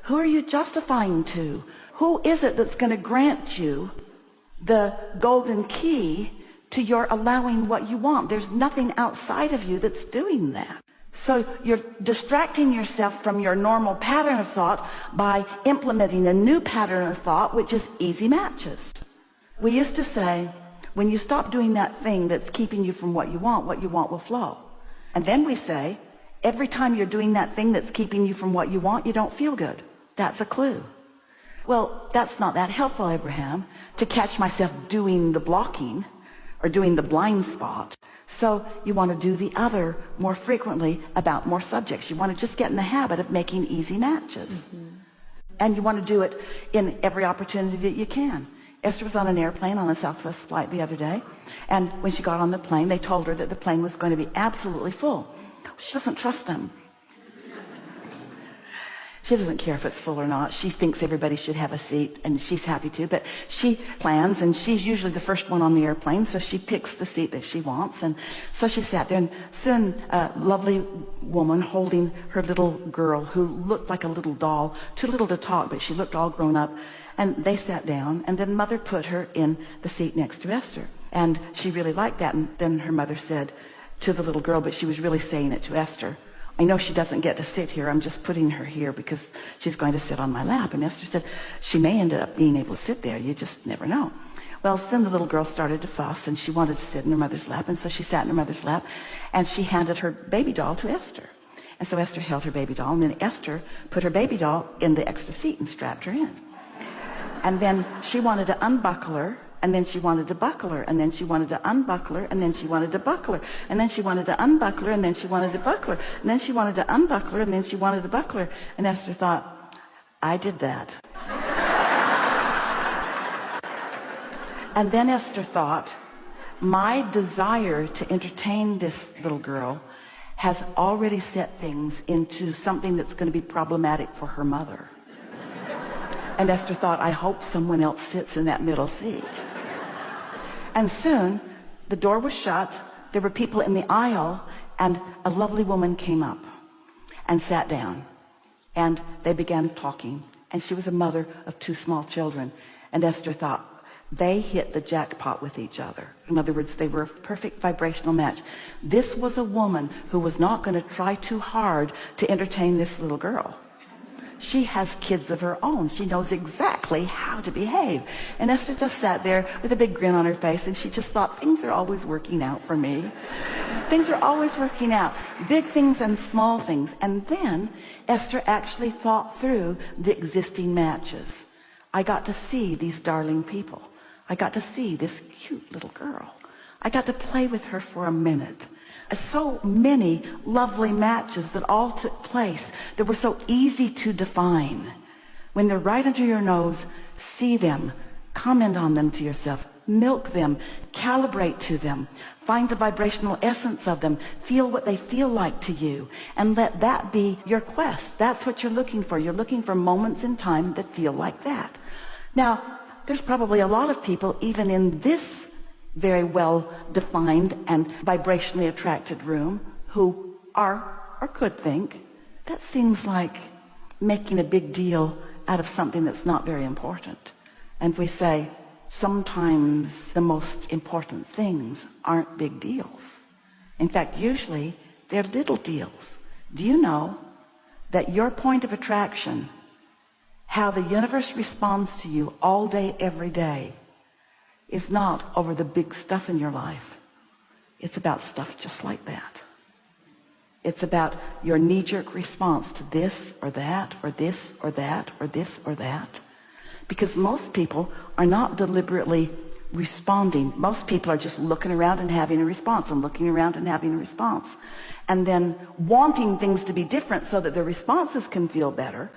Who are you justifying to? Who is it that's going to grant you the golden key to your allowing what you want? There's nothing outside of you that's doing that. So you're distracting yourself from your normal pattern of thought by implementing a new pattern of thought, which is easy matches. We used to say, when you stop doing that thing that's keeping you from what you want will flow. And then we say, every time you're doing that thing that's keeping you from what you want, you don't feel good. That's a clue. Well, that's not that helpful, Abraham, to catch myself doing the blocking or doing the blind spot. So you want to do the other more frequently about more subjects. You want to just get in the habit of making easy matches. And you want to do it in every opportunity that you can. Esther was on an airplane on a Southwest flight the other day, and when she got on the plane, they told her that the plane was going to be absolutely full. She doesn't trust them. She doesn't care if it's full or not. She thinks everybody should have a seat, and she's happy to, but she plans, and she's usually the first one on the airplane, so she picks the seat that she wants. And so she sat there, and soon a lovely woman holding her little girl who looked like a little doll, too little to talk, but she looked all grown up. And they sat down, and then mother put her in the seat next to Esther. And she really liked that. And then her mother said to the little girl, but she was really saying it to Esther, I know she doesn't get to sit here. I'm just putting her here because she's going to sit on my lap. And Esther said, she may end up being able to sit there. You just never know. Well, soon the little girl started to fuss, and she wanted to sit in her mother's lap. And so she sat in her mother's lap, and she handed her baby doll to Esther. And so Esther held her baby doll, and then Esther put her baby doll in the extra seat and strapped her in. And then she wanted to unbuckle her, and then she wanted to buckle her, and then she wanted to unbuckle her, and then she wanted to buckle her, and then she wanted to unbuckle her, and then she wanted to buckle her, and then she wanted to unbuckle her, and then she wanted to buckle her. And Esther thought, I did that. And then Esther thought, my desire to entertain this little girl has already set things into something that's going to be problematic for her mother. And Esther thought, I hope someone else sits in that middle seat. And soon, the door was shut. There were people in the aisle, and a lovely woman came up and sat down. And they began talking. And she was a mother of 2 small children. And Esther thought, they hit the jackpot with each other. In other words, they were a perfect vibrational match. This was a woman who was not going to try too hard to entertain this little girl. She has kids of her own. She knows exactly how to behave. And Esther just sat there with a big grin on her face, and she just thought, things are always working out for me. Things are always working out. Big things and small things. And then Esther actually thought through the existing matches. I got to see these darling people. I got to see this cute little girl. I got to play with her for a minute. So many lovely matches that all took place that were so easy to define. When they're right under your nose, see them, comment on them to yourself, milk them, calibrate to them, find the vibrational essence of them, feel what they feel like to you, and let that be your quest. That's what you're looking for. You're looking for moments in time that feel like that. Now, there's probably a lot of people, even in this very well defined and vibrationally attracted room, who are or could think that seems like making a big deal out of something that's not very important. And we say sometimes the most important things aren't big deals. In fact, usually they're little deals. Do you know that your point of attraction, how the universe responds to you all day, every day, is not over the big stuff in your life. It's about stuff just like that. It's about your knee-jerk response to this or that or this or that or this or that. Because most people are not deliberately responding. Most people are just looking around and having a response, and looking around and having a response, and then wanting things to be different so that their responses can feel better.